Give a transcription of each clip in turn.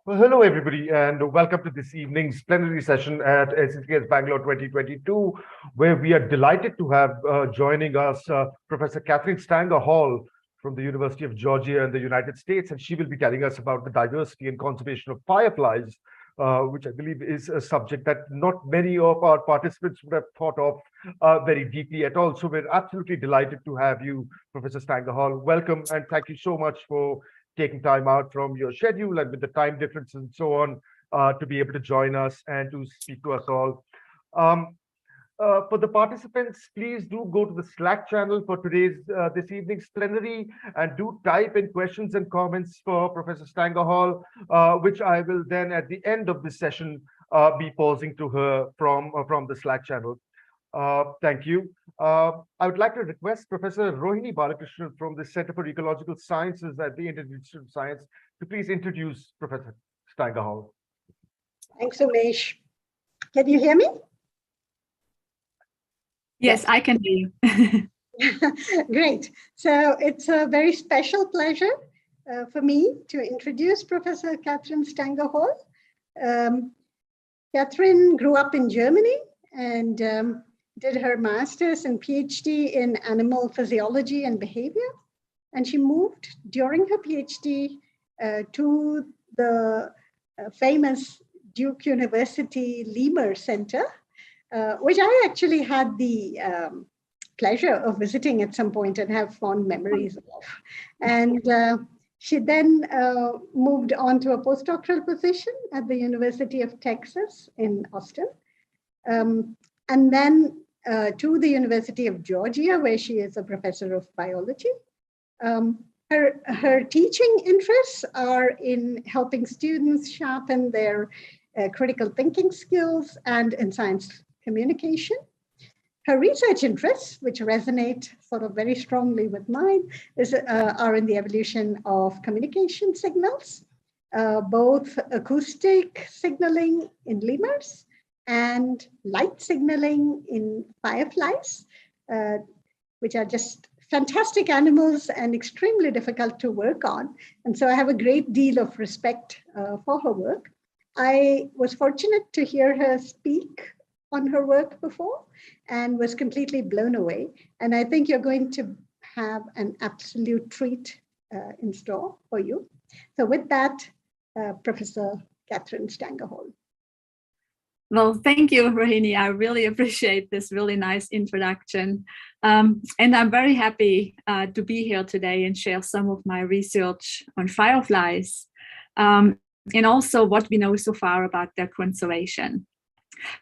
Well, hello, everybody, and welcome to this evening's plenary session at SCCS-Bengaluru 2022, where we are delighted to have joining us Professor Kathrin Stanger-Hall from the University of Georgia in the United States, and she will be telling us about the diversity and conservation of fireflies, which I believe is a subject that not many of our participants would have thought of very deeply at all. So we're absolutely delighted to have you, Professor Stanger-Hall. Welcome, and thank you so much for taking time out from your schedule and with the time difference and so on to be able to join us and to speak to us all. For the participants, please do go to the Slack channel for this evening's plenary and do type in questions and comments for Professor Stanger-Hall, which I will then at the end of this session be posing to her from the Slack channel. Thank you. I would like to request Professor Rohini Balakrishnan from the Center for Ecological Sciences at the Indian Institute of Science to please introduce Professor Stanger-Hall. Thanks, Umesh. Can you hear me? Yes, I can hear you. Great. So it's a very special pleasure for me to introduce Professor Kathrin Stanger-Hall. Kathrin grew up in Germany and did her master's and PhD in animal physiology and behavior. And she moved during her PhD to the famous Duke University Lemur Center, which I actually had the pleasure of visiting at some point and have fond memories of. And she then moved on to a postdoctoral position at the University of Texas in Austin. And then to the University of Georgia, where she is a professor of biology. Her teaching interests are in helping students sharpen their critical thinking skills and in science communication. Her research interests, which resonate sort of very strongly with mine, are in the evolution of communication signals, both acoustic signaling in lemurs and light signaling in fireflies, which are just fantastic animals and extremely difficult to work on. And so I have a great deal of respect for her work. I was fortunate to hear her speak on her work before and was completely blown away. And I think you're going to have an absolute treat in store for you. So with that, Professor Kathrin Stanger-Hall. Well, thank you, Rohini. I really appreciate this really nice introduction. And I'm very happy to be here today and share some of my research on fireflies and also what we know so far about their conservation.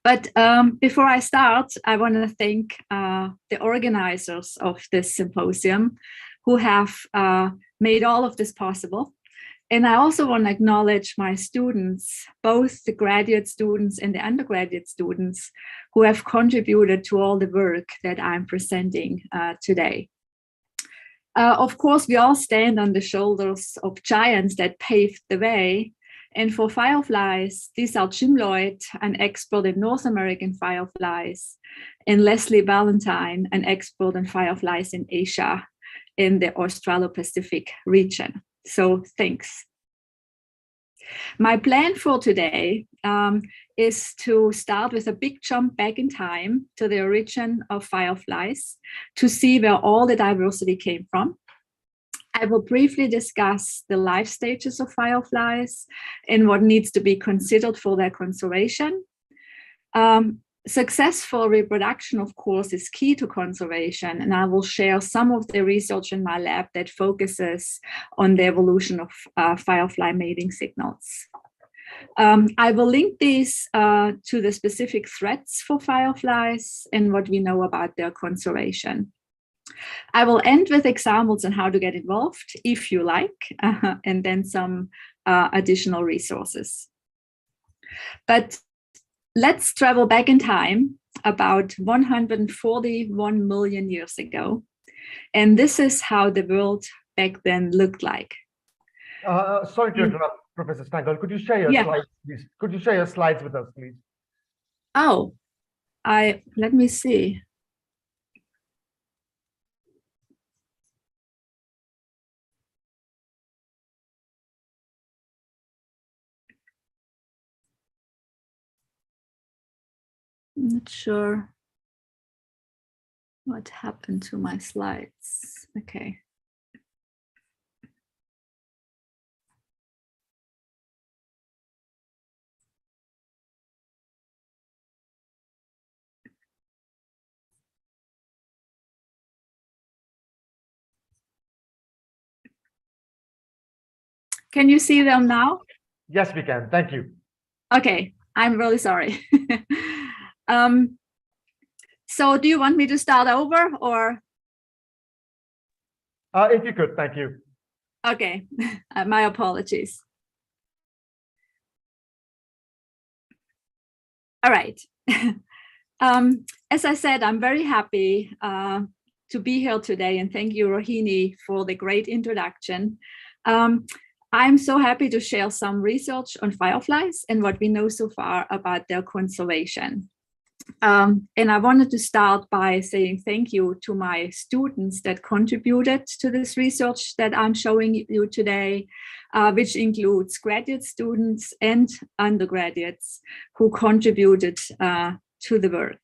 But before I start, I want to thank the organizers of this symposium who have made all of this possible. And I also want to acknowledge my students, both the graduate students and the undergraduate students who have contributed to all the work that I'm presenting today. Of course, we all stand on the shoulders of giants that paved the way. And for fireflies, these are Jim Lloyd, an expert in North American fireflies, and Leslie Valentine, an expert in fireflies in Asia, in the Australo-Pacific region. So thanks. My plan for today is to start with a big jump back in time to the origin of fireflies to see where all the diversity came from. I will briefly discuss the life stages of fireflies and what needs to be considered for their conservation. Successful reproduction, of course, is key to conservation, and I will share some of the research in my lab that focuses on the evolution of firefly mating signals. I will link these to the specific threats for fireflies and what we know about their conservation. I will end with examples on how to get involved, if you like, and then some additional resources. But let's travel back in time about 141 million years ago. And this is how the world back then looked like. Sorry to interrupt, Professor Stanger. Could you share your slides, please? Could you share your slides with us, please? Oh, let me see. not sure what happened to my slides. Okay. Can you see them now? Yes, we can. Thank you. Okay, I'm really sorry. So do you want me to start over or? If you could, thank you. Okay, my apologies. All right. As I said, I'm very happy to be here today, and thank you, Rohini, for the great introduction. I'm so happy to share some research on fireflies and what we know so far about their conservation. And I wanted to start by saying thank you to my students that contributed to this research that I'm showing you today, which includes graduate students and undergraduates who contributed to the work.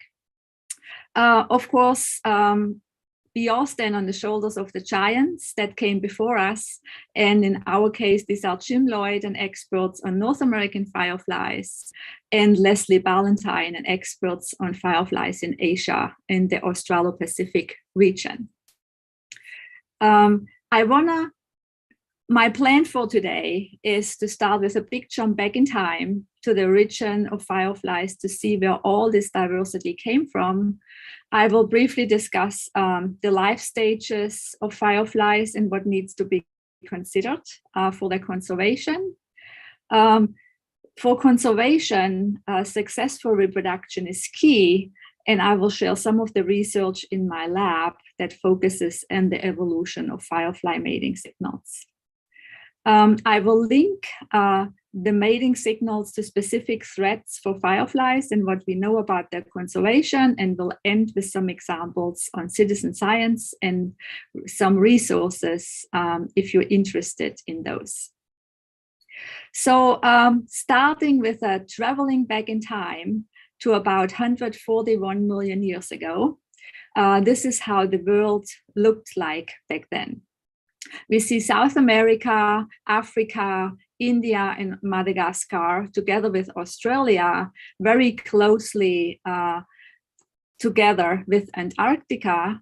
Of course, we all stand on the shoulders of the giants that came before us. And in our case, these are Jim Lloyd, an expert on North American fireflies, and Leslie Ballantyne, an expert on fireflies in Asia, in the Australo-Pacific region. My plan for today is to start with a big jump back in time to the origin of fireflies to see where all this diversity came from. I will briefly discuss the life stages of fireflies and what needs to be considered for their conservation. For conservation, successful reproduction is key, and I will share some of the research in my lab that focuses on the evolution of firefly mating signals. I will link the mating signals to specific threats for fireflies and what we know about their conservation, and will end with some examples on citizen science and some resources if you're interested in those. So starting with traveling back in time to about 141 million years ago, this is how the world looked like back then. We see South America, Africa, India, and Madagascar, together with Australia, very closely together with Antarctica.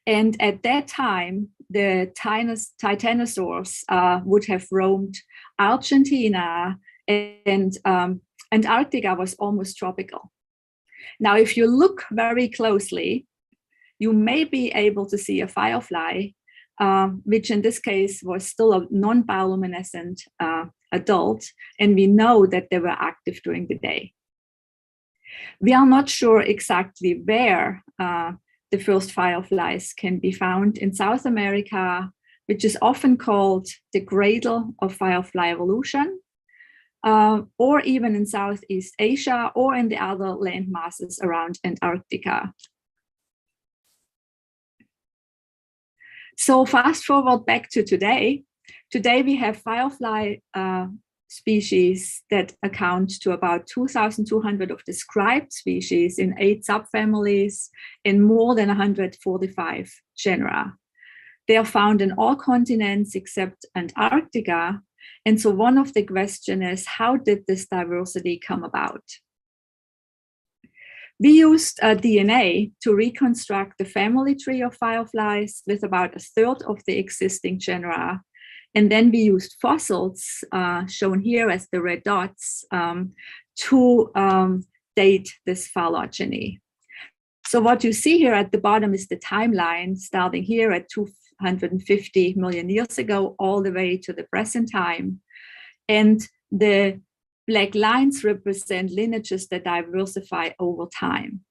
And at that time, the titanosaurs would have roamed Argentina, and Antarctica was almost tropical. Now, if you look very closely, you may be able to see a firefly, which in this case was still a non-bioluminescent adult, and we know that they were active during the day. We are not sure exactly where the first fireflies can be found in South America, which is often called the cradle of firefly evolution, or even in Southeast Asia or in the other land masses around Antarctica. So fast forward back to today. Today we have firefly species that account to about 2,200 of described species in 8 subfamilies in more than 145 genera. They are found in all continents except Antarctica. And so one of the questions is, how did this diversity come about? We used DNA to reconstruct the family tree of fireflies with about 1/3 of the existing genera. And then we used fossils, shown here as the red dots, to date this phylogeny. So what you see here at the bottom is the timeline, starting here at 250 million years ago, all the way to the present time. And the black lines represent lineages that diversify over time.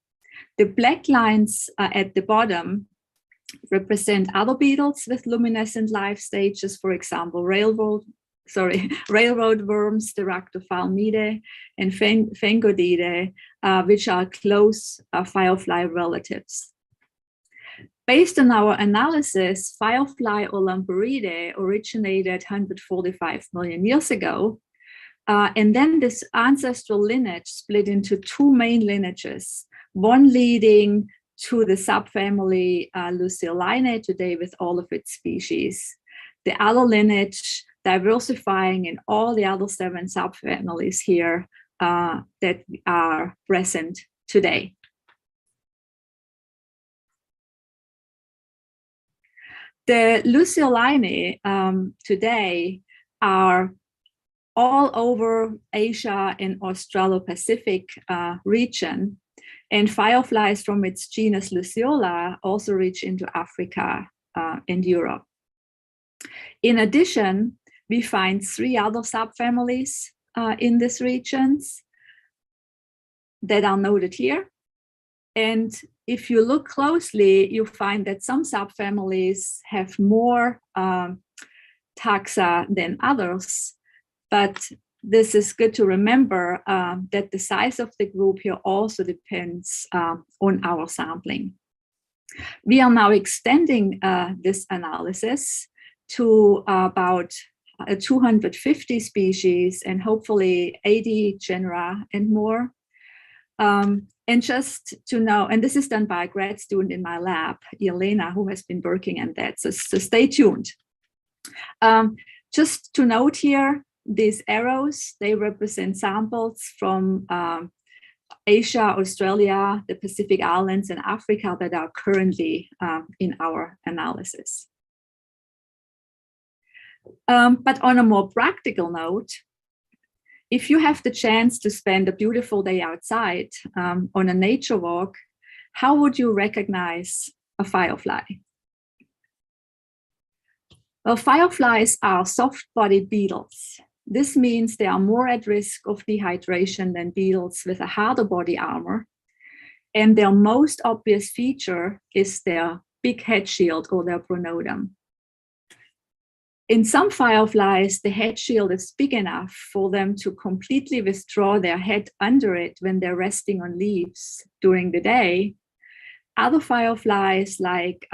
The black lines at the bottom represent other beetles with luminescent life stages, for example, railroad worms, the Ractophalmidae, and Phangodidae, which are close firefly relatives. Based on our analysis, Firefly Olumburidae originated 145 million years ago. And then this ancestral lineage split into 2 main lineages, one leading to the subfamily Luciolinae today with all of its species. The other lineage diversifying in all the other 7 subfamilies here that are present today. The Luciolinae today are all over Asia and Australo-Pacific region, and fireflies from its genus Luciola also reach into Africa and Europe. In addition, we find 3 other subfamilies in these regions that are noted here. And if you look closely, you find that some subfamilies have more taxa than others. But this is good to remember that the size of the group here also depends on our sampling. We are now extending this analysis to about 250 species and hopefully 80 genera and more. And just to know, and this is done by a grad student in my lab, Elena, who has been working on that, so stay tuned. Just to note here, these arrows, they represent samples from Asia, Australia, the Pacific Islands, and Africa that are currently in our analysis. But on a more practical note, if you have the chance to spend a beautiful day outside on a nature walk, how would you recognize a firefly? Well, fireflies are soft-bodied beetles. This means they are more at risk of dehydration than beetles with a harder body armor. And their most obvious feature is their big head shield or their pronotum. In some fireflies, the head shield is big enough for them to completely withdraw their head under it when they're resting on leaves during the day. Other fireflies, like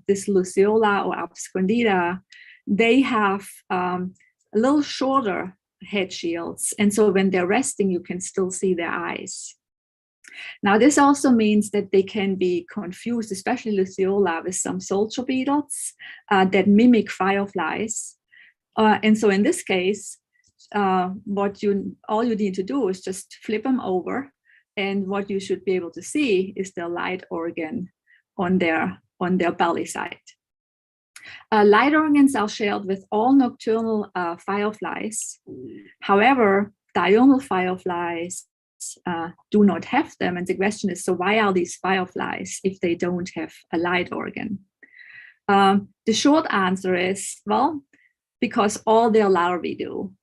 this Luciola or Abscondida, they have a little shorter head shields. And so when they're resting, you can still see their eyes. Now, this also means that they can be confused, especially Luciola, with some soldier beetles that mimic fireflies. And so in this case, all you need to do is just flip them over. And what you should be able to see is the light organ on their belly side. Light organs are shared with all nocturnal fireflies. However, diurnal fireflies do not have them. And the question is, so why are these fireflies if they don't have a light organ? The short answer is, well, because all their larvae do.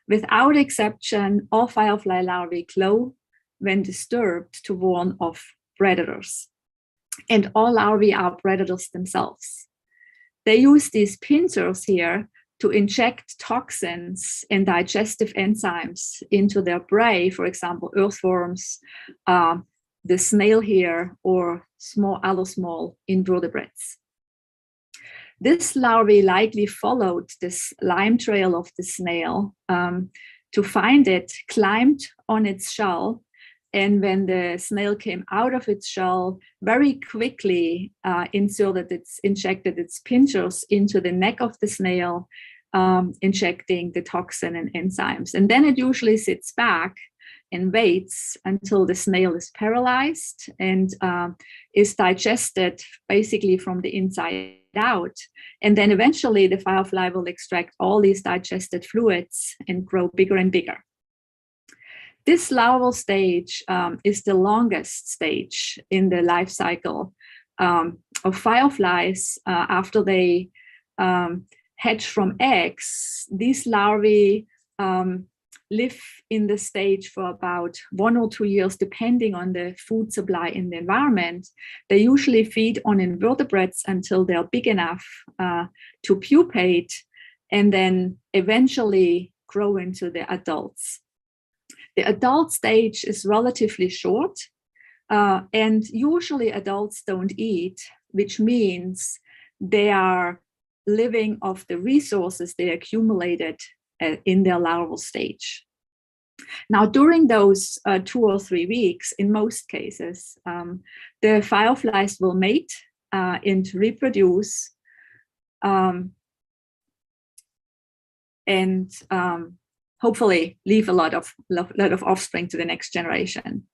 Without exception, all firefly larvae glow when disturbed to warn of predators. And all larvae are predators themselves. They use these pincers here to inject toxins and digestive enzymes into their prey, for example, earthworms, the snail here, or other small invertebrates. This larvae likely followed this lime trail of the snail to find it, climbed on its shell, and when the snail came out of its shell, very quickly injected its pincers into the neck of the snail, injecting the toxin and enzymes. And then it usually sits back and waits until the snail is paralyzed and is digested basically from the inside out. And then eventually the firefly will extract all these digested fluids and grow bigger and bigger. This larval stage is the longest stage in the life cycle of fireflies. After they hatch from eggs, these larvae live in the stage for about 1 or 2 years, depending on the food supply in the environment. They usually feed on invertebrates until they're big enough to pupate, and then eventually grow into the adults. The adult stage is relatively short, and usually adults don't eat, which means they are living off the resources they accumulated in their larval stage. Now, during those 2 or 3 weeks, in most cases, the fireflies will mate and reproduce, and hopefully leave a lot of offspring to the next generation.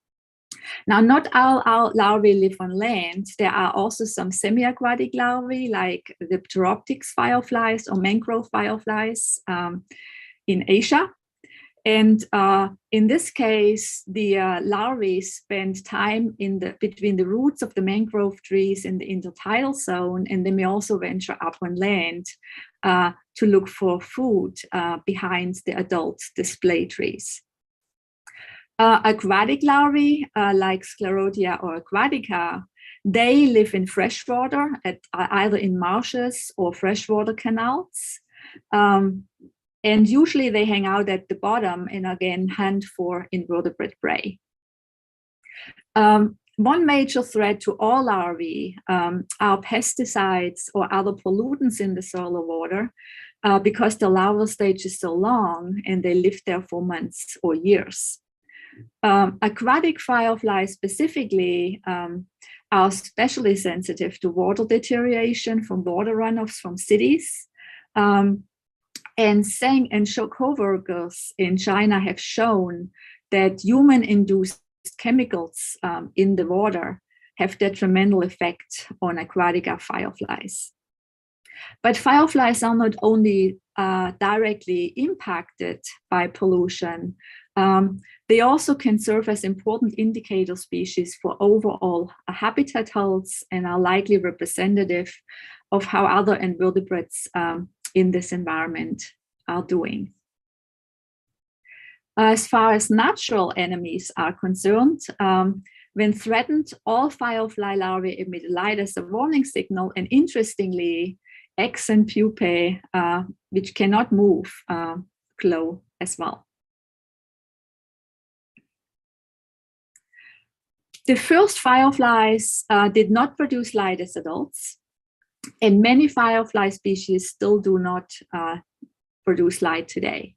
Now, not all our larvae live on land. There are also some semi-aquatic larvae, like the Pteroptyx fireflies or mangrove fireflies in Asia. And in this case, the larvae spend time between the roots of the mangrove trees in the intertidal zone, and they may also venture up on land to look for food behind the adult display trees. Aquatic larvae, like Sclerotia or aquatica, they live in freshwater, either in marshes or freshwater canals. And usually they hang out at the bottom and again hunt for invertebrate prey. One major threat to all larvae are pesticides or other pollutants in the soil or water because the larval stage is so long and they live there for months or years. Aquatic fireflies specifically are especially sensitive to water deterioration from water runoffs from cities. And Zheng and Shou co-workers in China have shown that human-induced chemicals in the water have detrimental effect on aquatic fireflies. But fireflies are not only directly impacted by pollution, they also can serve as important indicator species for overall habitat health and are likely representative of how other invertebrates in this environment are doing. As far as natural enemies are concerned, when threatened, all firefly larvae emit light as a warning signal, and interestingly, eggs and pupae, which cannot move, glow as well. The first fireflies did not produce light as adults, and many firefly species still do not produce light today.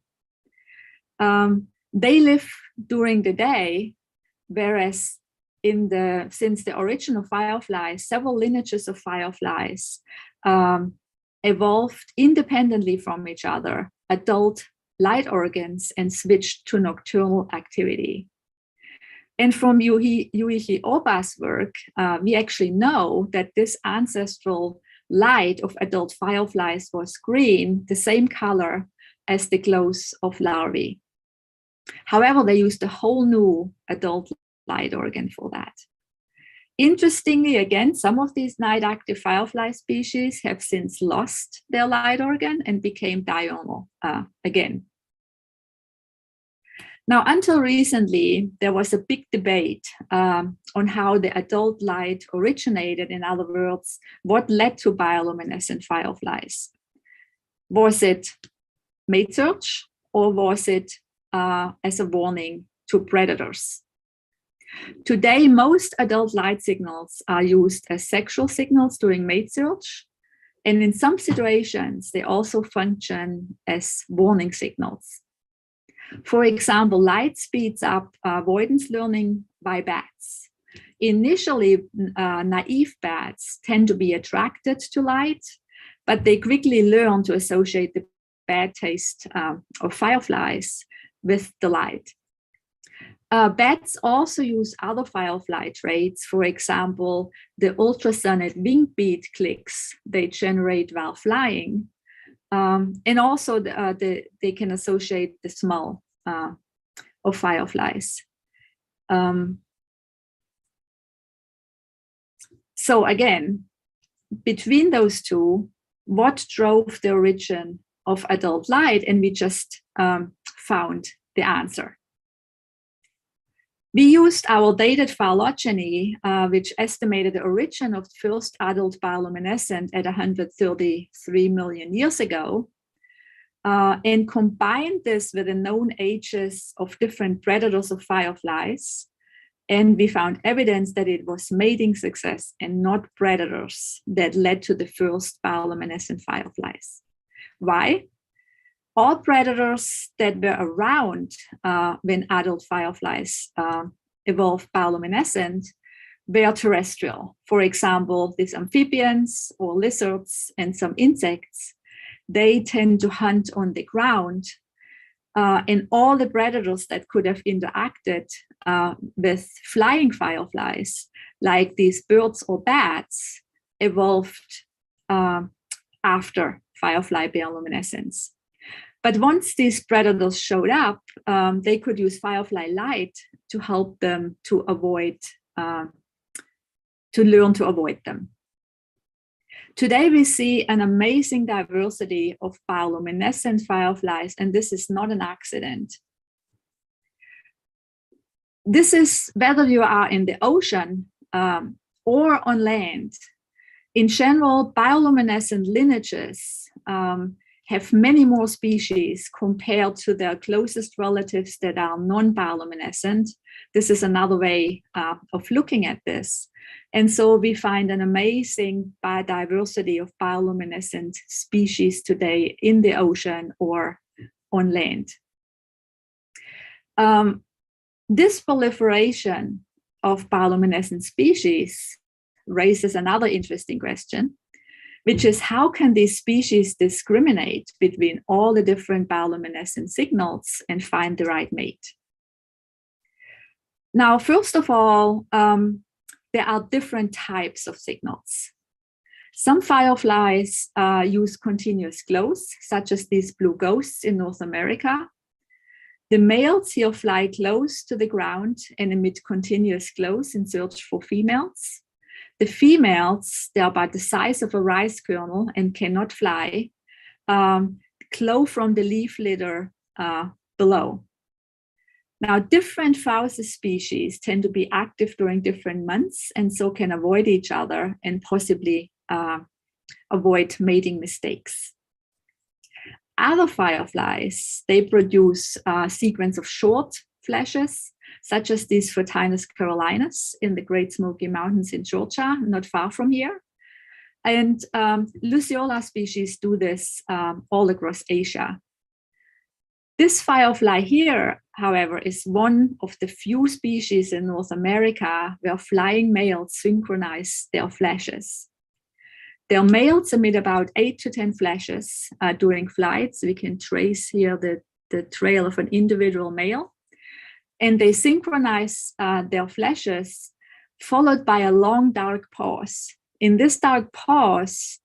They live during the day, whereas since the origin of fireflies, several lineages of fireflies evolved independently from each other, adult light organs, and switched to nocturnal activity. And from Yuichi Oba's work, we actually know that this ancestral light of adult fireflies was green, the same color as the glows of larvae. However, they used a whole new adult light organ for that. Interestingly, again, some of these night-active firefly species have since lost their light organ and became diurnal again. Now, until recently, there was a big debate on how the adult light originated. In other words, what led to bioluminescent fireflies? Was it mate search, or was it as a warning to predators? Today, most adult light signals are used as sexual signals during mate search, and in some situations, they also function as warning signals. For example, light speeds up avoidance learning by bats. Initially, naive bats tend to be attracted to light, but they quickly learn to associate the bad taste of fireflies with the light. Bats also use other firefly traits. For example, the ultrasonic wing beat clicks they generate while flying. And also they can associate the smell of fireflies. So again, between those two, what drove the origin of adult light? And we just found the answer. We used our dated phylogeny, which estimated the origin of the first adult bioluminescent at 133 million years ago, and combined this with the known ages of different predators of fireflies. And we found evidence that it was mating success and not predators that led to the first bioluminescent fireflies. Why? All predators that were around when adult fireflies evolved bioluminescent were terrestrial. For example, these amphibians or lizards and some insects, they tend to hunt on the ground. And all the predators that could have interacted with flying fireflies, like these birds or bats, evolved after firefly bioluminescence. But once these predators showed up, they could use firefly light to help them to avoid, to learn to avoid them. Today we see an amazing diversity of bioluminescent fireflies, and this is not an accident. This is whether you are in the ocean or on land. In general, bioluminescent lineages have many more species compared to their closest relatives that are non-bioluminescent. This is another way of looking at this. And so we find an amazing biodiversity of bioluminescent species today in the ocean or on land. This proliferation of bioluminescent species raises another interesting question, which is how can these species discriminate between all the different bioluminescent signals and find the right mate? Now, first of all, there are different types of signals. Some fireflies use continuous glows, such as these blue ghosts in North America. The males here fly close to the ground and emit continuous glows in search for females. The females, they are about the size of a rice kernel and cannot fly, glow from the leaf litter below. Now, different Phausis species tend to be active during different months and so can avoid each other and possibly avoid mating mistakes. Other fireflies, they produce a sequence of short flashes, such as these Photinus carolinus in the Great Smoky Mountains in Georgia, not far from here. And Luciola species do this all across Asia. This firefly here, however, is one of the few species in North America where flying males synchronize their flashes. Their males emit about 8 to 10 flashes during flights. We can trace here the trail of an individual male. And they synchronize their flashes, followed by a long dark pause. In this dark pause,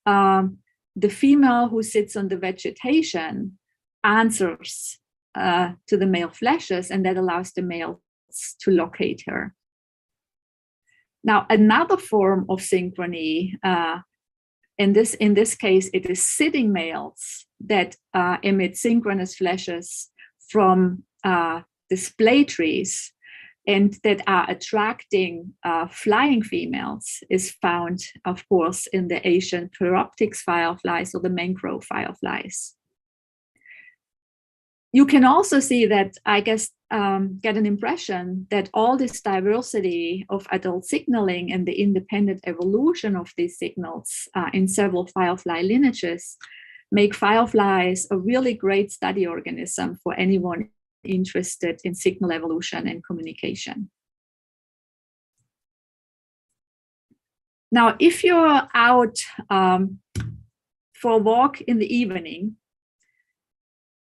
the female who sits on the vegetation answers to the male flashes, and that allows the males to locate her. Now, another form of synchrony, in this case, it is sitting males that emit synchronous flashes from display trees and that are attracting flying females, is found, of course, in the Asian Pyroptix fireflies or the mangrove fireflies. You can also see that, I guess, get an impression that all this diversity of adult signaling and the independent evolution of these signals in several firefly lineages make fireflies a really great study organism for anyone interested in signal evolution and communication. Now, if you're out for a walk in the evening,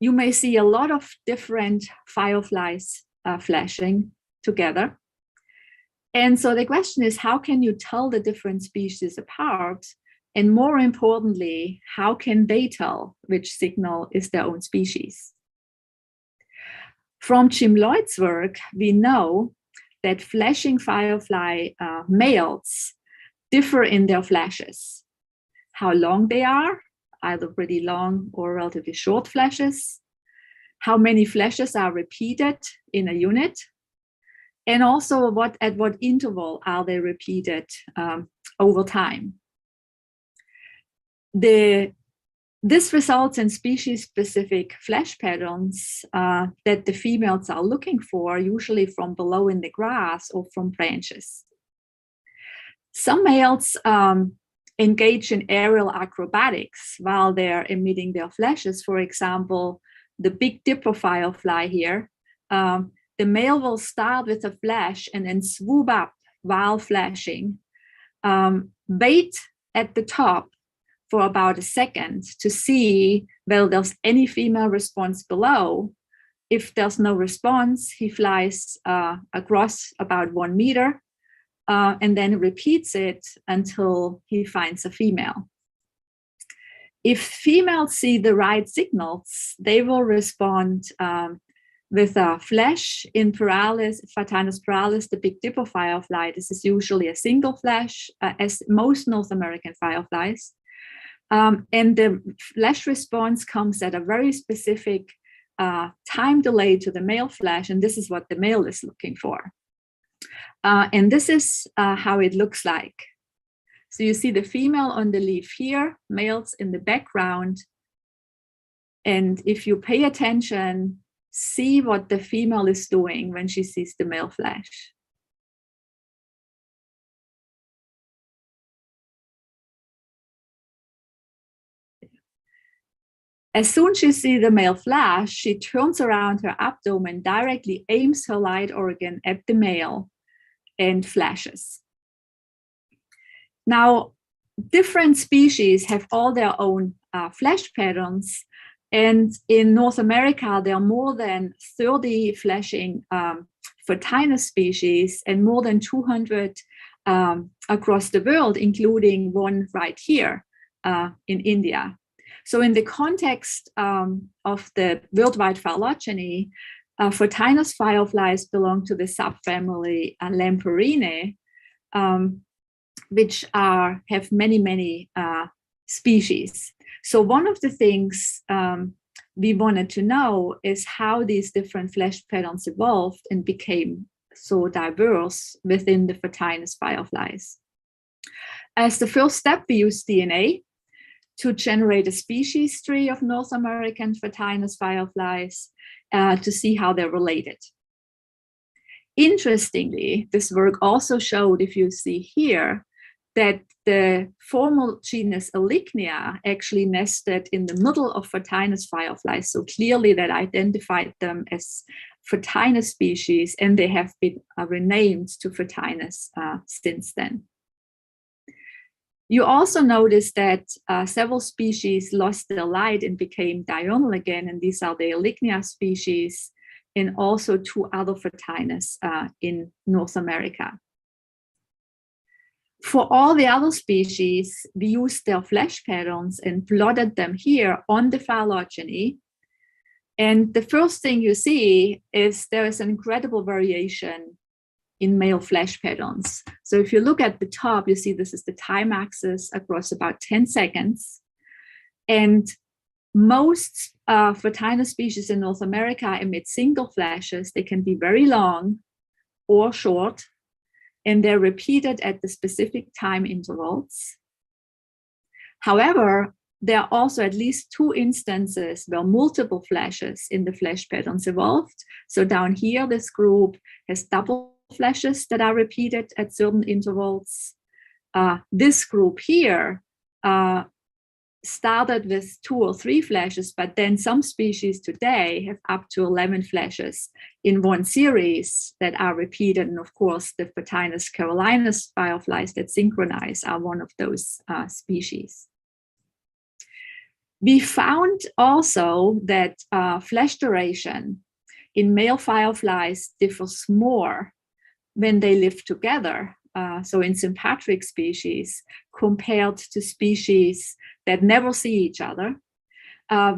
you may see a lot of different fireflies flashing together. And so the question is, how can you tell the different species apart? And more importantly, how can they tell which signal is their own species? From Jim Lloyd's work, we know that flashing firefly males differ in their flashes. How long they are, either pretty long or relatively short flashes, how many flashes are repeated in a unit, and also at what interval are they repeated over time. This results in species-specific flash patterns that the females are looking for, usually from below in the grass or from branches. Some males engage in aerial acrobatics while they're emitting their flashes. For example, the Big Dipper firefly here, the male will start with a flash and then swoop up while flashing, wait at the top for about a second to see whether there's any female response below. If there's no response, he flies across about 1 meter and then repeats it until he finds a female. If females see the right signals, they will respond with a flash in Paralis, Phytinus paralis, the Big Dipper firefly. This is usually a single flash, as most North American fireflies. And the flash response comes at a very specific time delay to the male flash, and this is what the male is looking for. And this is how it looks like. So you see the female on the leaf here, males in the background. And if you pay attention, see what the female is doing when she sees the male flash. As soon as she sees the male flash, she turns around her abdomen, directly aims her light organ at the male and flashes. Now, different species have all their own flash patterns. And in North America, there are more than 30 flashing Phytinus species and more than 200 across the world, including one right here in India. So in the context of the worldwide phylogeny, Phytinus fireflies belong to the subfamily Lamparinae, which have many species. So one of the things we wanted to know is how these different flash patterns evolved and became so diverse within the Phytinus fireflies. As the first step, we used DNA to generate a species tree of North American Phytinus fireflies to see how they're related. Interestingly, this work also showed, if you see here, that the formal genus Elychnia actually nested in the middle of Phytinus fireflies. So clearly that identified them as Phytinus species, and they have been renamed to Phytinus since then. You also notice that several species lost their light and became diurnal again, and these are the Elychnia species, and also 2 other Phytinus in North America. For all the other species, we used their flash patterns and plotted them here on the phylogeny. And the first thing you see is there is an incredible variation in male flash patterns. So if you look at the top, you see this is the time axis across about 10 seconds. And most Phytinus species in North America emit single flashes. They can be very long or short, and they're repeated at the specific time intervals. However, there are also at least 2 instances where multiple flashes in the flash patterns evolved. So down here, this group has double flashes that are repeated at certain intervals. This group here started with 2 or 3 flashes, but then some species today have up to 11 flashes in one series that are repeated. And of course, the Phytinus carolinus fireflies that synchronize are one of those species. We found also that flash duration in male fireflies differs more when they live together. So in sympatric species compared to species that never see each other,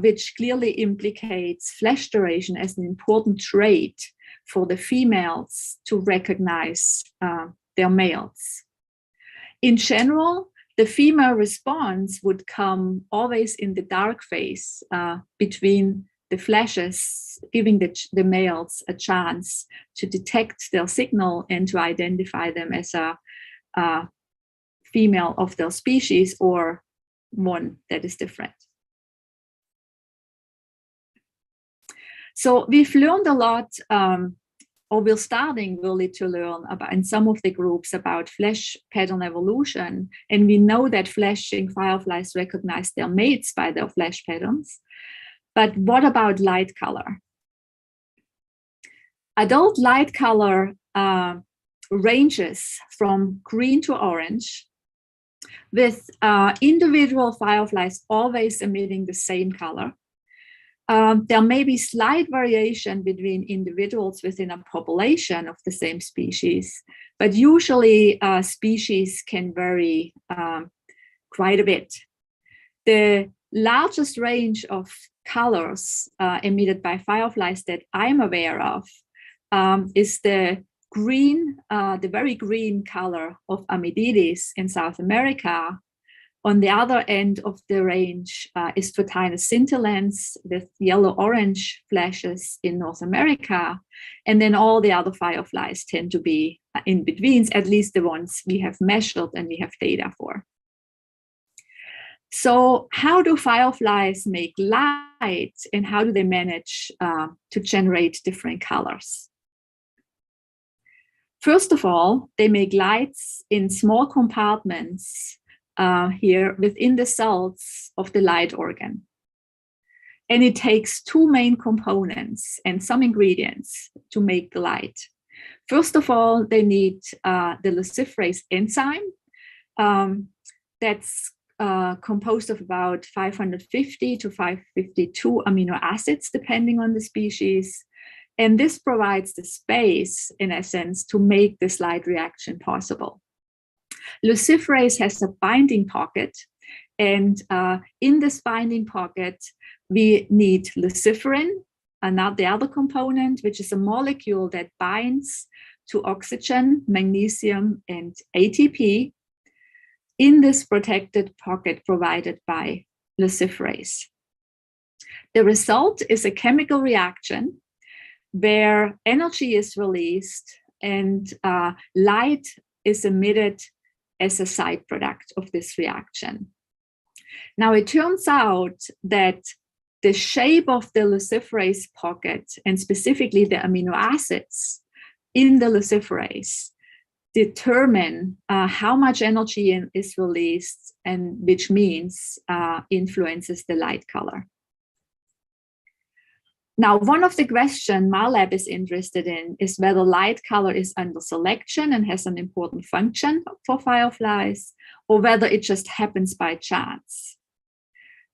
which clearly implicates flash duration as an important trait for the females to recognize their males. In general, the female response would come always in the dark phase between the flashes, giving the males a chance to detect their signal and to identify them as a female of their species or one that is different. So we've learned a lot or we're starting really to learn about, in some of the groups, about flash pattern evolution. And we know that flashing fireflies recognize their mates by their flash patterns. But what about light color? Adult light color ranges from green to orange, with individual fireflies always emitting the same color. There may be slight variation between individuals within a population of the same species, but usually species can vary quite a bit. The largest range of colors emitted by fireflies that I'm aware of is the green, the very green color of Amidides in South America. On the other end of the range is Photinus scintillans with yellow-orange flashes in North America. And then all the other fireflies tend to be in between, at least the ones we have measured and we have data for. So how do fireflies make light, and how do they manage to generate different colors? First of all, they make lights in small compartments here within the cells of the light organ. And it takes two main components and some ingredients to make the light. First of all, they need the luciferase enzyme that's composed of about 550 to 552 amino acids, depending on the species. And this provides the space, in essence, to make this light reaction possible. Luciferase has a binding pocket, and in this binding pocket, we need luciferin, not the other component, which is a molecule that binds to oxygen, magnesium, and ATP in this protected pocket provided by luciferase. The result is a chemical reaction where energy is released and light is emitted as a side product of this reaction. Now, it turns out that the shape of the luciferase pocket, and specifically the amino acids in the luciferase, determine how much energy is released, and which means influences the light color. Now, one of the questions my lab is interested in is whether light color is under selection and has an important function for fireflies, or whether it just happens by chance.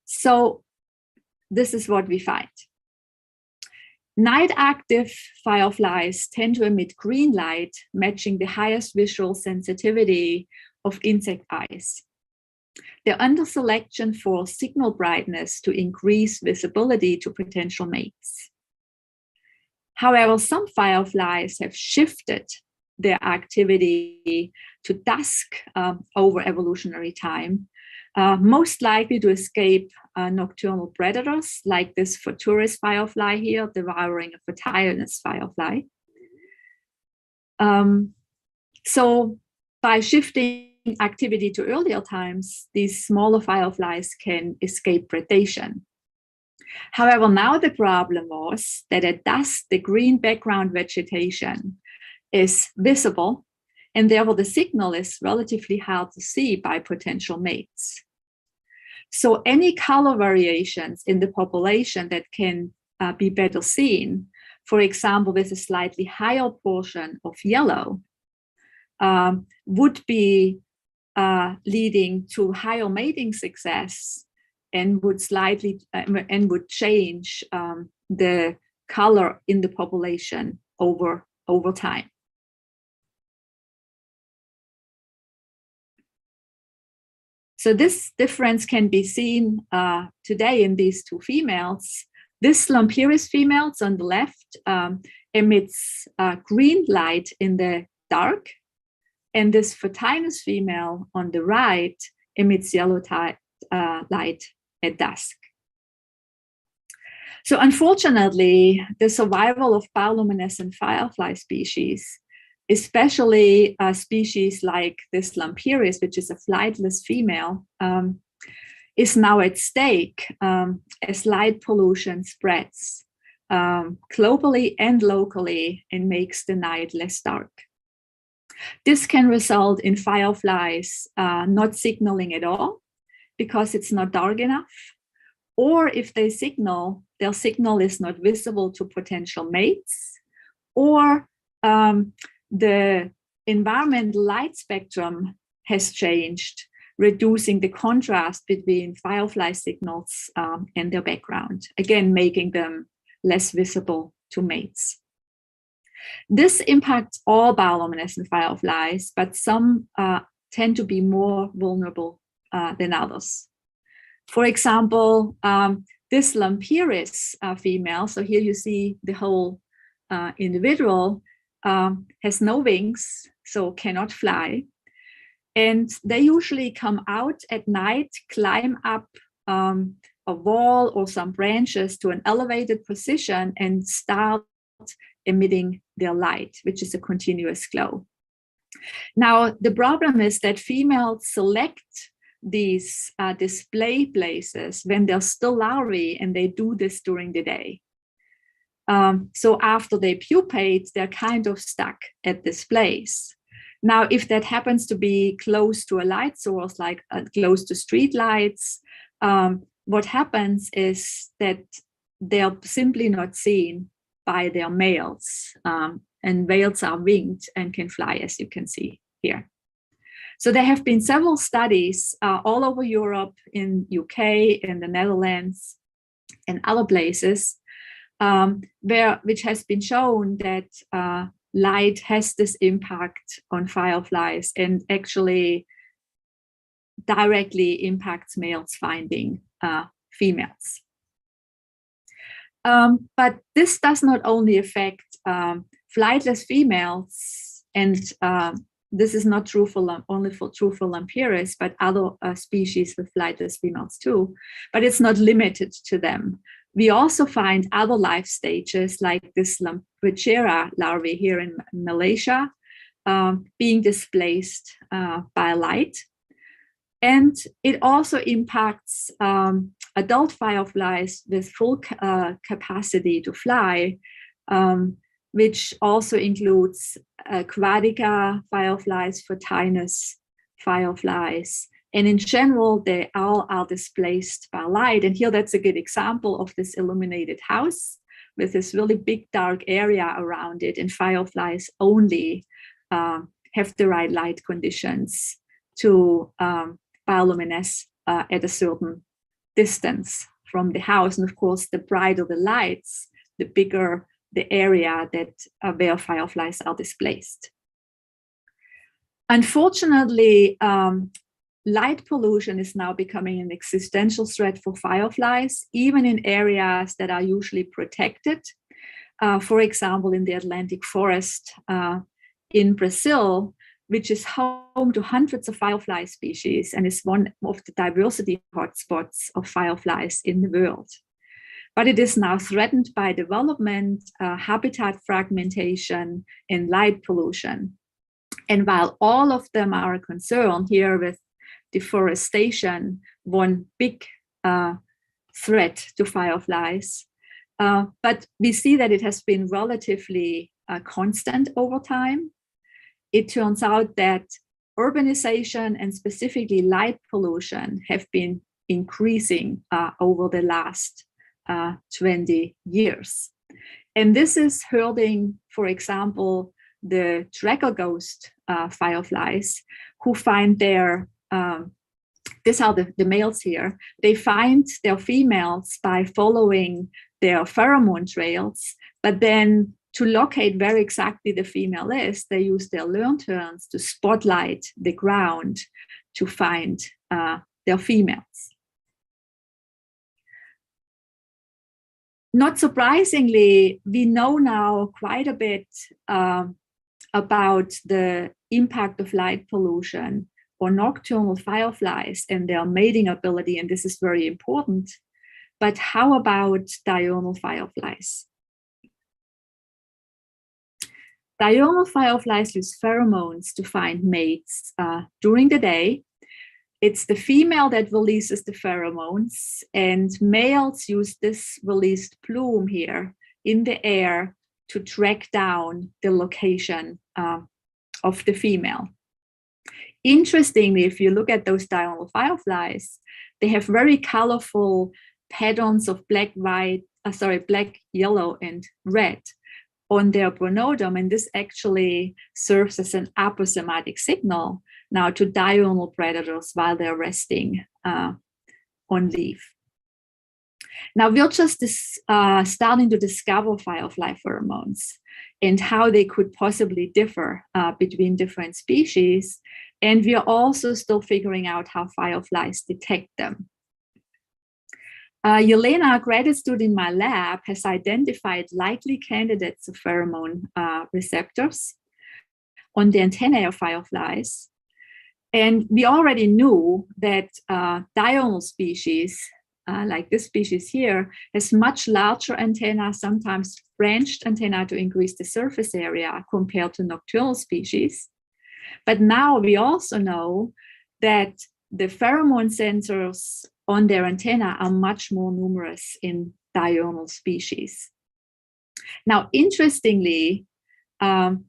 So this is what we find. Night-active fireflies tend to emit green light, matching the highest visual sensitivity of insect eyes. They're under selection for signal brightness to increase visibility to potential mates. However, some fireflies have shifted their activity to dusk over evolutionary time, most likely to escape nocturnal predators like this Photurus firefly here, devouring a Photinus firefly. So by shifting activity to earlier times, these smaller fireflies can escape predation. However, now the problem was that at dusk, the green background vegetation is visible, and therefore the signal is relatively hard to see by potential mates. So any color variations in the population that can be better seen, for example, with a slightly higher portion of yellow, would be leading to higher mating success and would change the color in the population over time. So this difference can be seen today in these two females. This Lampiris female on the left emits green light in the dark, and this Photinus female on the right emits yellow light at dusk. So unfortunately, the survival of bioluminescent firefly species, especially species like this Lampiris, which is a flightless female, is now at stake as light pollution spreads globally and locally and makes the night less dark. This can result in fireflies not signaling at all because it's not dark enough, or if they signal, their signal is not visible to potential mates, or the environmental light spectrum has changed, reducing the contrast between firefly signals and their background, again, making them less visible to mates. This impacts all bioluminescent fireflies, but some tend to be more vulnerable than others. For example, this Lampiris female, so here you see the whole individual, has no wings, so cannot fly. And they usually come out at night, climb up a wall or some branches to an elevated position and start emitting their light, which is a continuous glow. Now, the problem is that females select these display places when they're still larvae, and they do this during the day. So after they pupate, they're kind of stuck at this place. Now, if that happens to be close to a light source, like close to street lights, what happens is that they're simply not seen by their males. And males are winged and can fly, as you can see here. So there have been several studies all over Europe, in UK, in the Netherlands, and other places, which has been shown that light has this impact on fireflies and actually directly impacts males finding females. But this does not only affect flightless females, and this is not true for only true for Lampiris, but other species with flightless females too. But it's not limited to them. We also find other life stages like this Lamprichera larvae here in Malaysia being displaced by light. And it also impacts adult fireflies with full capacity to fly, which also includes Quadica fireflies, Photinus fireflies. And in general, they all are displaced by light. And here that's a good example of this illuminated house with this really big dark area around it. And fireflies only have the right light conditions to bioluminesce at a certain distance from the house. And of course, the brighter the lights, the bigger the area that where fireflies are displaced. Unfortunately, light pollution is now becoming an existential threat for fireflies, even in areas that are usually protected. For example, in the Atlantic forest in Brazil, which is home to hundreds of firefly species and is one of the diversity hotspots of fireflies in the world. But it is now threatened by development, habitat fragmentation, and light pollution. And while all of them are a concern here with deforestation, one big threat to fireflies, but we see that it has been relatively constant over time. It turns out that urbanization and specifically light pollution have been increasing over the last 20 years. And this is hurting, for example, the tracker ghost fireflies, who find their, these are the males here, they find their females by following their pheromone trails, but then to locate where exactly the female is, they use their lanterns to spotlight the ground to find their females. Not surprisingly, we know now quite a bit about the impact of light pollution on nocturnal fireflies and their mating ability, and this is very important. But how about diurnal fireflies? Diurnal fireflies use pheromones to find mates during the day. It's the female that releases the pheromones, and males use this released plume here in the air to track down the location of the female. Interestingly, if you look at those diurnal fireflies, they have very colorful patterns of black, yellow, and red on their pronotum, and this actually serves as an aposematic signal now to diurnal predators while they're resting on leave. Now we're just starting to discover firefly pheromones and how they could possibly differ between different species, and we are also still figuring out how fireflies detect them. Yelena, a graduate student in my lab, has identified likely candidates of pheromone receptors on the antennae of fireflies. And we already knew that diurnal species, like this species here, has much larger antennae, sometimes branched antennae to increase the surface area compared to nocturnal species. But now we also know that the pheromone sensors on their antenna are much more numerous in diurnal species. Now, interestingly, the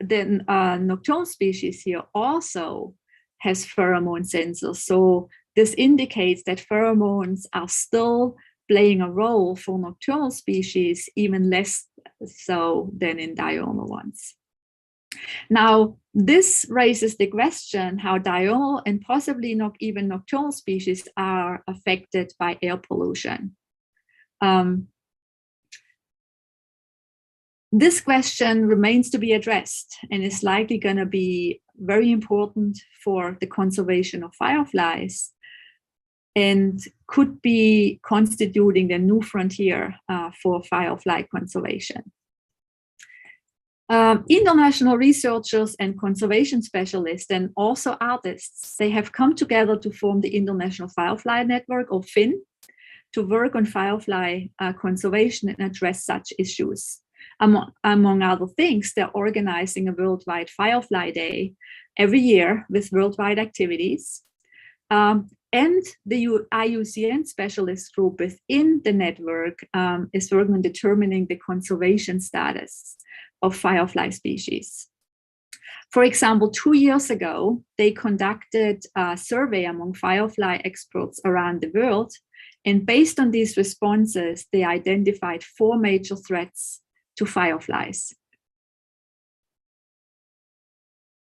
nocturnal species here also has pheromone sensors. So this indicates that pheromones are still playing a role for nocturnal species, even less so than in diurnal ones. Now, this raises the question how diurnal and possibly not even nocturnal species are affected by air pollution. This question remains to be addressed and is likely going to be very important for the conservation of fireflies and could be constituting the new frontier for firefly conservation. International researchers and conservation specialists and also artists, they have come together to form the International Firefly Network, or FIN, to work on firefly conservation and address such issues. Among other things, they're organizing a worldwide Firefly Day every year with worldwide activities. And the IUCN specialist group within the network is working on determining the conservation status of firefly species. For example, 2 years ago, they conducted a survey among firefly experts around the world. And based on these responses, they identified 4 major threats to fireflies: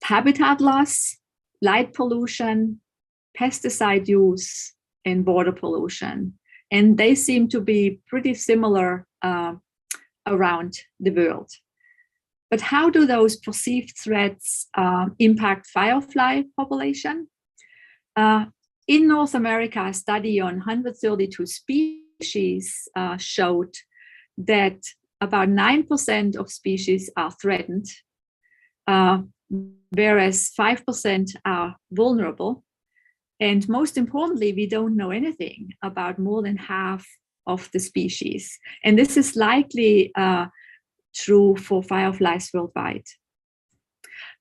habitat loss, light pollution, pesticide use, and water pollution. And they seem to be pretty similar around the world. But how do those perceived threats impact firefly population? In North America, a study on 132 species showed that about 9% of species are threatened, whereas 5% are vulnerable. And most importantly, we don't know anything about more than half of the species. And this is likely true for fireflies worldwide.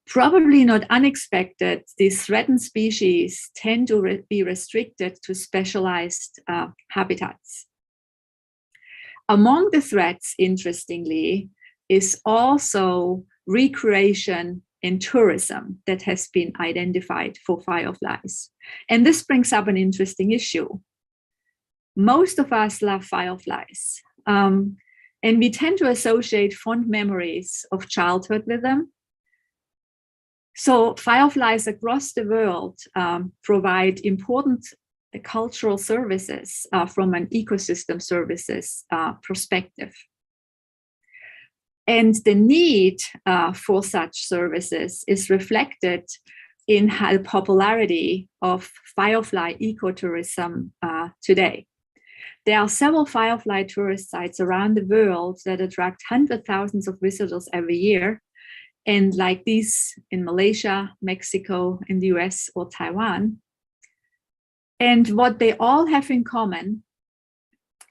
Probably not unexpected, these threatened species tend to be restricted to specialized habitats. Among the threats, interestingly, is also recreation and tourism that has been identified for fireflies. And this brings up an interesting issue. Most of us love fireflies, and we tend to associate fond memories of childhood with them. So fireflies across the world provide important cultural services from an ecosystem services perspective. And the need for such services is reflected in the popularity of Firefly Ecotourism today. There are several firefly tourist sites around the world that attract hundreds of thousands of visitors every year. And like these in Malaysia, Mexico, in the US, or Taiwan. And what they all have in common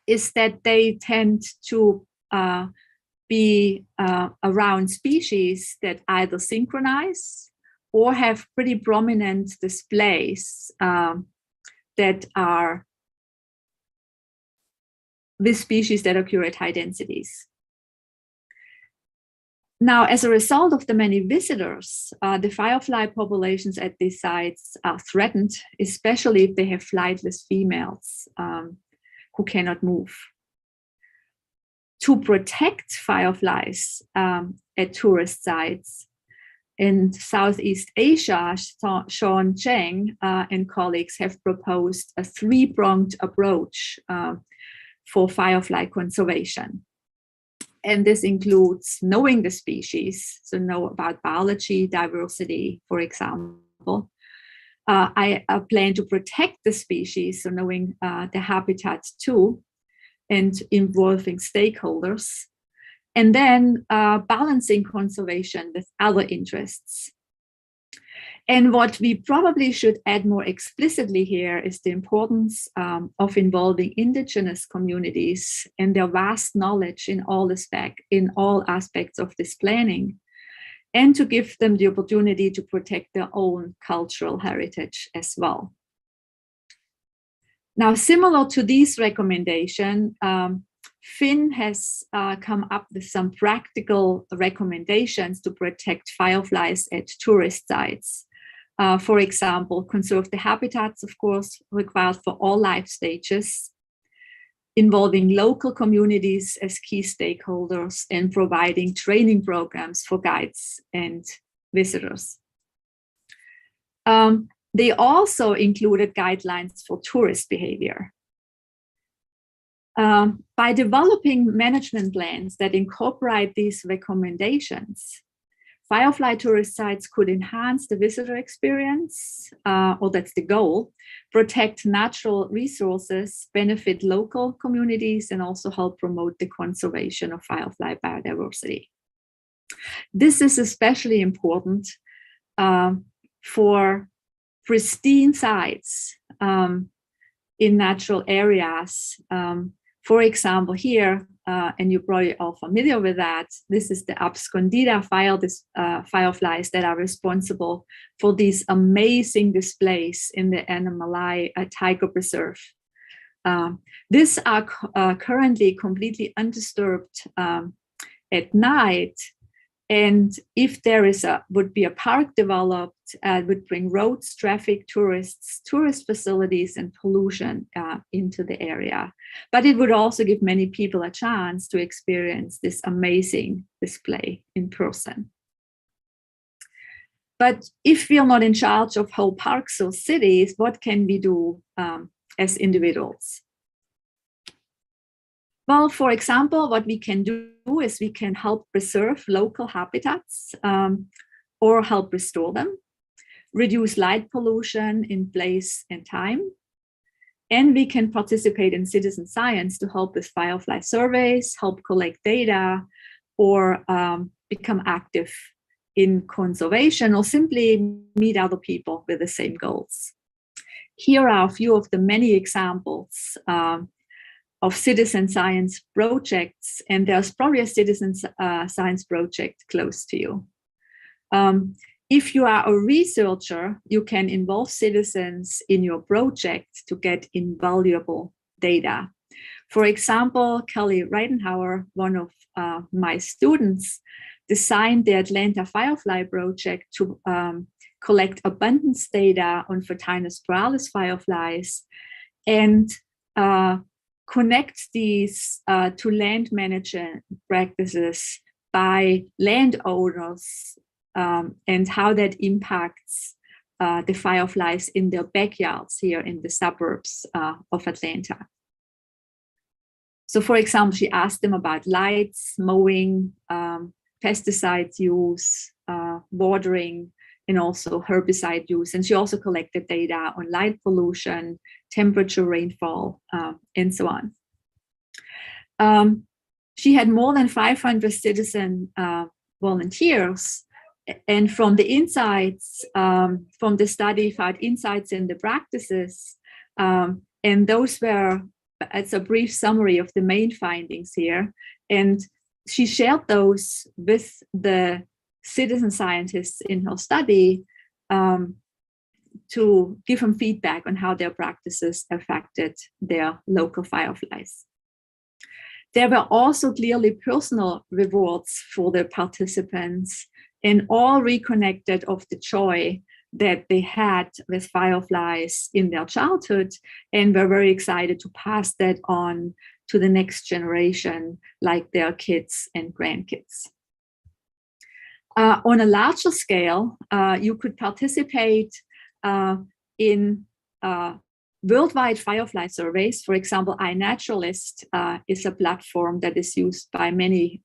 is that they tend to be around species that either synchronize or have pretty prominent displays that are with species that occur at high densities. Now, as a result of the many visitors, the firefly populations at these sites are threatened, especially if they have flightless females who cannot move. To protect fireflies at tourist sites in Southeast Asia, Sean Cheng and colleagues have proposed a three-pronged approach for firefly conservation. And this includes knowing the species, so know about biology, diversity, for example. I plan to protect the species, so knowing the habitats too, and involving stakeholders. And then balancing conservation with other interests. And what we probably should add more explicitly here is the importance of involving indigenous communities and their vast knowledge in all aspects of this planning, and to give them the opportunity to protect their own cultural heritage as well. Now, similar to these recommendations, Finn has come up with some practical recommendations to protect fireflies at tourist sites. For example, conserve the habitats, of course, required for all life stages, involving local communities as key stakeholders, and providing training programs for guides and visitors. They also included guidelines for tourist behavior. By developing management plans that incorporate these recommendations, firefly tourist sites could enhance the visitor experience, or that's the goal, protect natural resources, benefit local communities, and also help promote the conservation of firefly biodiversity. This is especially important for pristine sites in natural areas. For example, here, and you're probably all familiar with that, this is the abscondida fireflies that are responsible for these amazing displays in the Annamalai Tiger Preserve. These are currently completely undisturbed at night. And if there would be a park developed, would bring roads, traffic, tourists, tourist facilities, and pollution into the area. But it would also give many people a chance to experience this amazing display in person. But if we are not in charge of whole parks or cities, what can we do as individuals? Well, for example, what we can do is we can help preserve local habitats or help restore them, reduce light pollution in place and time, and we can participate in citizen science to help with firefly surveys, help collect data, or become active in conservation, or simply meet other people with the same goals. Here are a few of the many examples of citizen science projects, and there's probably a citizen science project close to you. If you are a researcher, you can involve citizens in your project to get invaluable data. For example, Kelly Reidenhauer, one of my students, designed the Atlanta Firefly Project to collect abundance data on Photinus borealis fireflies and connect these to land management practices by landowners and how that impacts the fireflies in their backyards here in the suburbs of Atlanta. So for example, she asked them about lights, mowing, pesticides use, watering, and also herbicide use. And she also collected data on light pollution, temperature, rainfall, and so on. She had more than 500 citizen volunteers, and from the insights from the study, found insights in the practices, and those were, it's a brief summary of the main findings here, and she shared those with the citizen scientists in her study to give them feedback on how their practices affected their local fireflies. There were also clearly personal rewards for the participants, and all reconnected of the joy that they had with fireflies in their childhood, and were very excited to pass that on to the next generation, like their kids and grandkids. On a larger scale, you could participate in worldwide firefly surveys. For example, iNaturalist is a platform that is used by many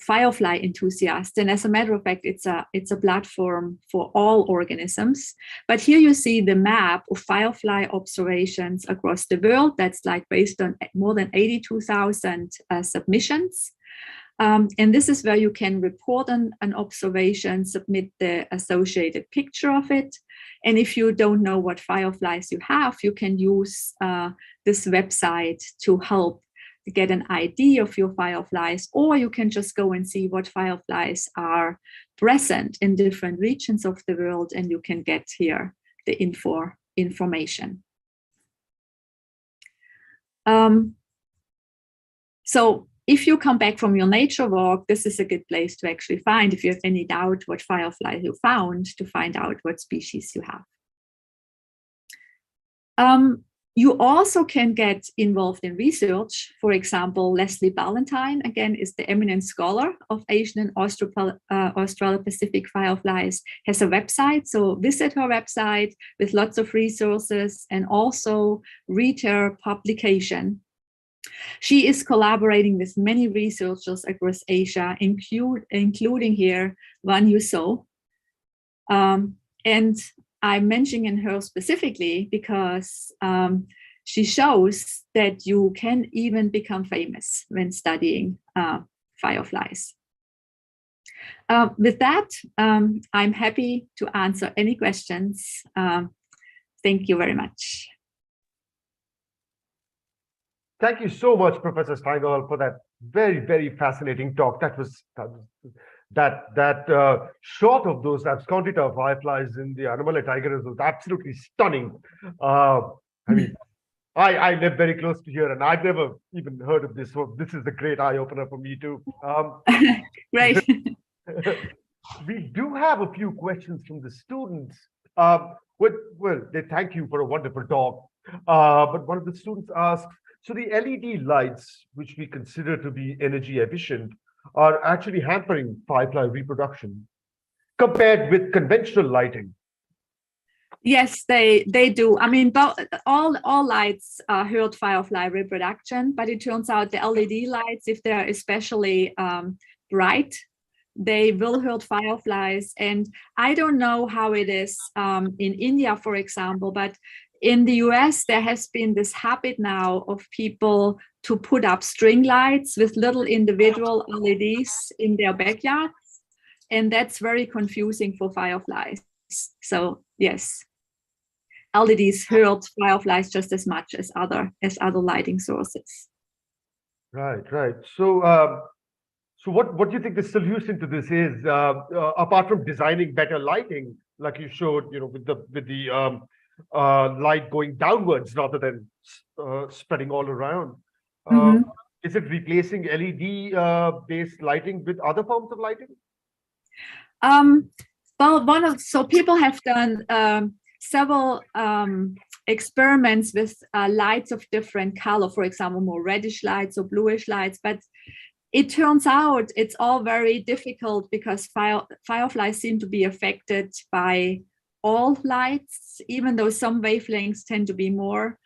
firefly enthusiasts. And as a matter of fact, it's a platform for all organisms. But here you see the map of firefly observations across the world. That's like based on more than 82,000 submissions. And this is where you can report an observation, submit the associated picture of it. And if you don't know what fireflies you have, you can use this website to help get an ID of your fireflies, or you can just go and see what fireflies are present in different regions of the world, and you can get here the information. So if you come back from your nature walk, this is a good place to actually find, if you have any doubt what firefly you found, to find out what species you have. You also can get involved in research. For example, Leslie Ballantyne, again, is the eminent scholar of Asian and Australo-Pacific fireflies, has a website. So visit her website with lots of resources, and also read her publication. She is collaborating with many researchers across Asia, including here Wan Yu So. And I'm mentioning her specifically because she shows that you can even become famous when studying fireflies. With that, I'm happy to answer any questions. Thank you very much. Thank you so much, Professor Stanger-Hall, for that very, very fascinating talk. That was that shot of those abscondita fireflies in the Anomaly tiger reserve was absolutely stunning. I mean, I live very close to here, and I've never even heard of this. So this is a great eye opener for me too. Great. We do have a few questions from the students. Well, they thank you for a wonderful talk. But one of the students asked, so the LED lights, which we consider to be energy efficient, are actually hampering firefly reproduction compared with conventional lighting. Yes, they do. I mean, all lights hurt firefly reproduction, but it turns out the LED lights, if they're especially bright, they will hurt fireflies. And I don't know how it is in India, for example, but in the US, there has been this habit now of people to put up string lights with little individual LEDs in their backyards. And that's very confusing for fireflies. So yes, LEDs hurt fireflies just as much as other lighting sources. Right. So what do you think the solution to this is, apart from designing better lighting, like you showed, with the light going downwards rather than spreading all around? Is it replacing LED based lighting with other forms of lighting? Well, so people have done several experiments with lights of different color, for example, more reddish lights or bluish lights, but it turns out it's all very difficult because fireflies seem to be affected by all lights, even though some wavelengths tend to be more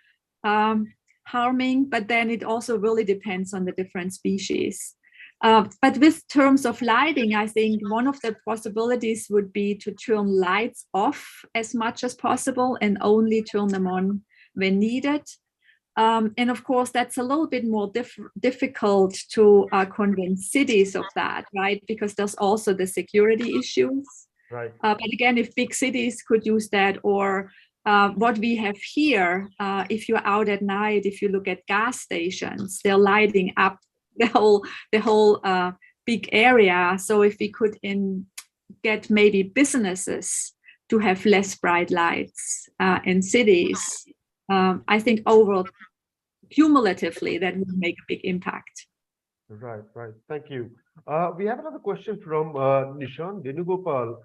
harming, but then it also really depends on the different species. But with terms of lighting, I think one of the possibilities would be to turn lights off as much as possible and only turn them on when needed. And of course, that's a little bit more difficult to convince cities of that, right? Because there's also the security issues. Right. But again, if big cities could use that, or what we have here, if you're out at night, if you look at gas stations, they're lighting up the whole big area. So if we could get maybe businesses to have less bright lights in cities, I think overall cumulatively that will make a big impact. Right, right. Thank you. We have another question from Nishan Venugopal.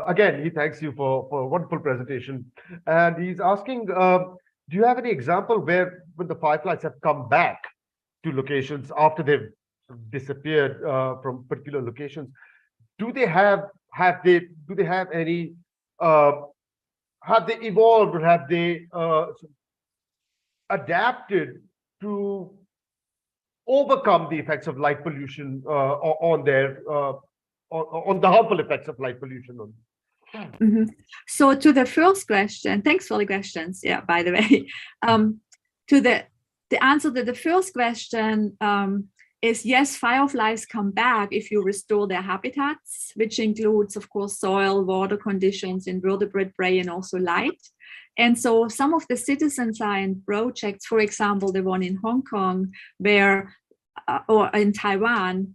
Again, he thanks you for a wonderful presentation. And he's asking, do you have any example where when the fireflies have come back to locations after they've disappeared from particular locations? Do they have any have they evolved or have they adapted to overcome the effects of light pollution on the harmful effects of light pollution on them? Mm-hmm. So to the first question, thanks for the questions. Yeah, by the way, to the answer to the first question is yes, fireflies come back if you restore their habitats, which includes, of course, soil, water conditions, invertebrate prey, and also light. And so some of the citizen science projects, for example, the one in Hong Kong, or in Taiwan,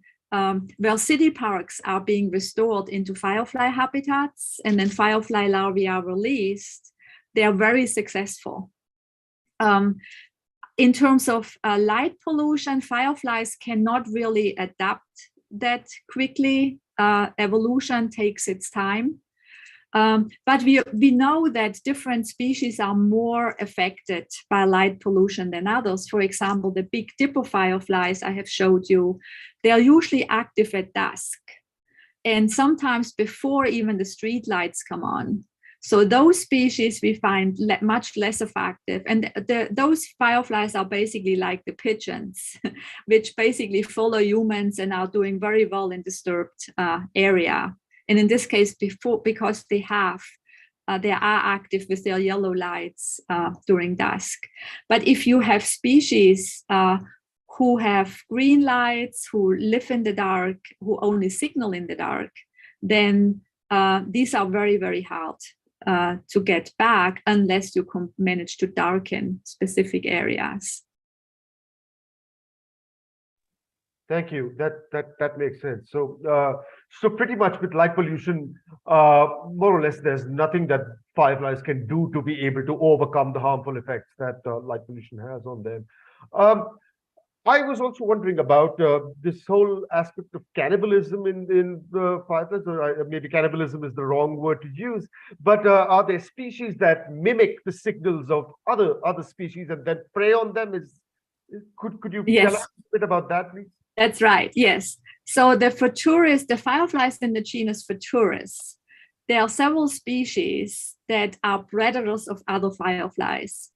where city parks are being restored into firefly habitats, and then firefly larvae are released, they are very successful. In terms of light pollution, fireflies cannot really adapt that quickly. Evolution takes its time. But we know that different species are more affected by light pollution than others. For example, the Big Dipper fireflies I have showed you, they are usually active at dusk and sometimes before even the street lights come on. So those species we find much less effective. And those fireflies are basically like the pigeons, which basically follow humans and are doing very well in disturbed area. And in this case, because they are active with their yellow lights during dusk. But if you have species who have green lights, who live in the dark, who only signal in the dark, then these are very, very hard to get back unless you manage to darken specific areas. Thank you. That makes sense. So pretty much with light pollution, more or less, there's nothing that fireflies can do to be able to overcome the harmful effects that light pollution has on them. I was also wondering about this whole aspect of cannibalism in the fireflies, or maybe cannibalism is the wrong word to use, but are there species that mimic the signals of other species and then prey on them? Could you tell us a bit about that, please? That's right, yes. So the fireflies in the genus Photuris, there are several species that are predators of other fireflies.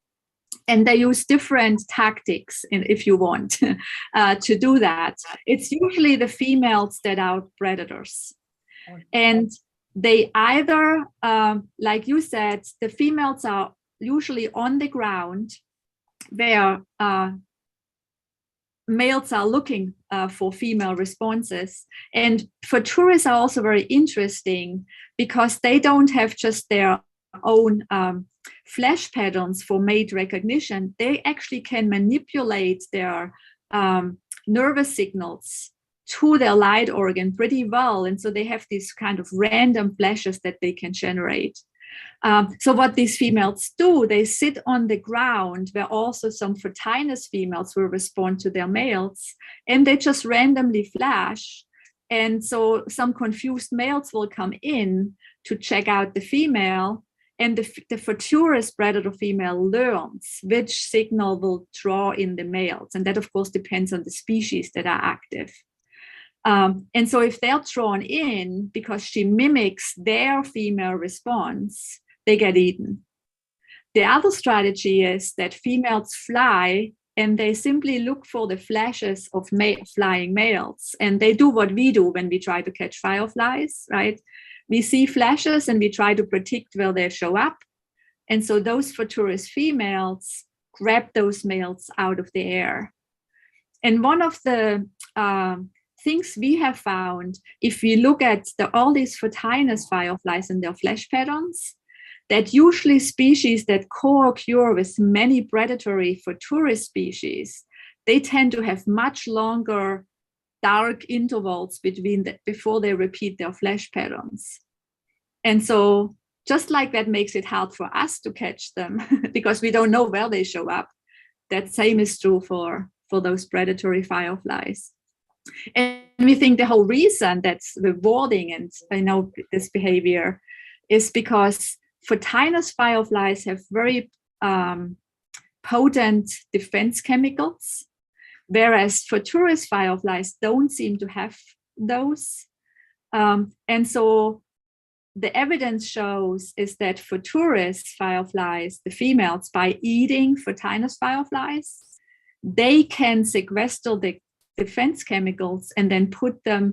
And they use different tactics, if you want, to do that. It's usually the females that are predators. And they either, like you said, the females are usually on the ground where males are looking for female responses. And Photuris are also very interesting because they don't have just their own flash patterns for mate recognition. They actually can manipulate their nervous signals to their light organ pretty well. And so they have these kind of random flashes that they can generate. So what these females do, they sit on the ground where also some Photinus females will respond to their males, and they just randomly flash. And so some confused males will come in to check out the female, and the Photuris predator female learns which signal will draw in the males. And that, of course, depends on the species that are active. And so if they're drawn in because she mimics their female response, they get eaten. The other strategy is that females fly and they simply look for the flashes of flying males. And they do what we do when we try to catch fireflies, right? We see flashes and we try to predict where they show up. And so those Photuris females grab those males out of the air. And one of the things we have found, if we look at all these Photinus fireflies and their flash patterns, that usually species that co-occur with many predatory Photuris species, they tend to have much longer dark intervals before they repeat their flash patterns. And so just like that makes it hard for us to catch them because we don't know where they show up. that same is true for those predatory fireflies. And we think the whole reason that's rewarding and this behavior is because photinous fireflies have very potent defense chemicals, whereas for tourist fireflies don't seem to have those. And so the evidence shows is that for tourist fireflies, the females, by eating photinous fireflies, they can sequester the defense chemicals and then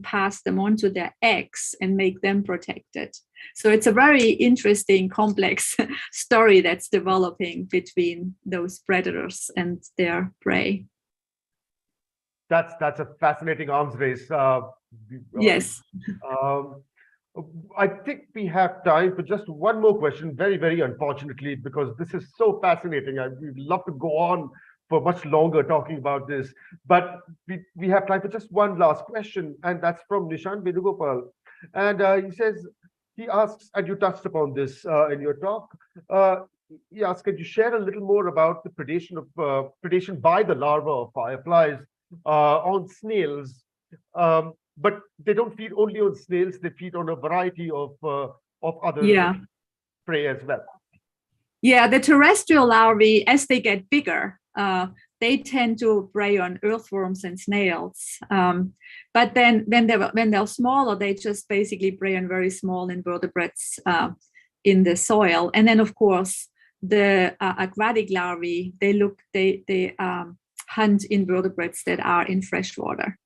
pass them onto their eggs and make them protected. So it's a very interesting, complex story that's developing between those predators and their prey. That's a fascinating arms race. Yes. I think we have time for just one more question, very, very unfortunately, because this is so fascinating. We'd love to go on for much longer talking about this, but we have time for just one last question, and that's from Nishan Vedugopal. And he asks, and you touched upon this in your talk, he asks, could you share a little more about the predation by the larvae of fireflies on snails? But they don't feed only on snails, they feed on a variety of other prey as well. Yeah, the terrestrial larvae, as they get bigger, they tend to prey on earthworms and snails. But then when they're smaller, they just basically prey on very small invertebrates in the soil. And then, of course, the aquatic larvae, they hunt invertebrates that are in fresh water.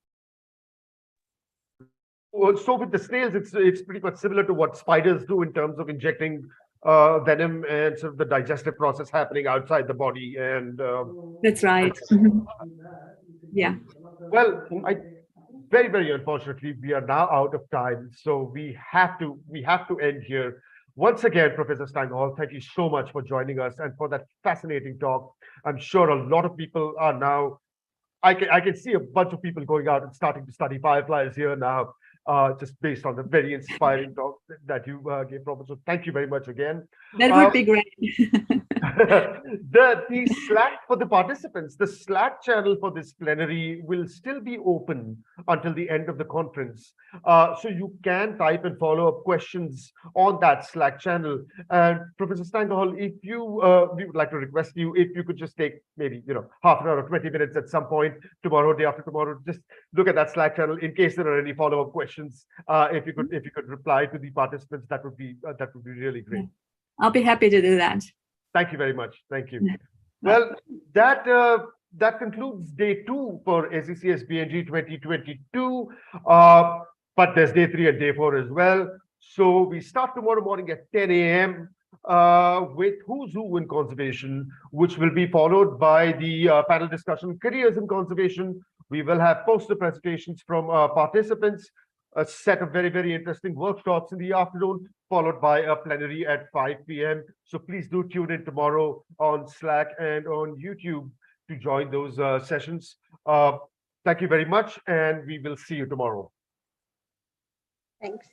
Well, so with the snails, it's pretty much similar to what spiders do in terms of injecting venom and sort of the digestive process happening outside the body. And that's right. Yeah. Well, very, very unfortunately, we are now out of time, so we have to end here. Once again, Professor Stanger-Hall, thank you so much for joining us and for that fascinating talk. I'm sure a lot of people are now. I can see a bunch of people going out and starting to study fireflies here now. Just based on the very inspiring talk that you gave, Professor. Thank you very much again. That would be great. The Slack for the participants, the Slack channel for this plenary will still be open until the end of the conference. So you can type and follow up questions on that Slack channel. And Professor Stanger-Hall, if we would like to request you, if you could just take maybe half an hour or 20 minutes at some point tomorrow, day after tomorrow, just look at that Slack channel in case there are any follow-up questions. If you could reply to the participants, that would be really great. I'll be happy to do that. Thank you very much. Thank you. Well, that concludes day 2 for SCCS-BNG 2022. But there's day 3 and day 4 as well. So we start tomorrow morning at 10 a.m. With Who's Who in Conservation, which will be followed by the panel discussion, Careers in Conservation. We will have poster presentations from participants, a set of very, very interesting workshops in the afternoon, followed by a plenary at 5 p.m. So please do tune in tomorrow on Slack and on YouTube to join those sessions. Thank you very much, and we will see you tomorrow. Thanks.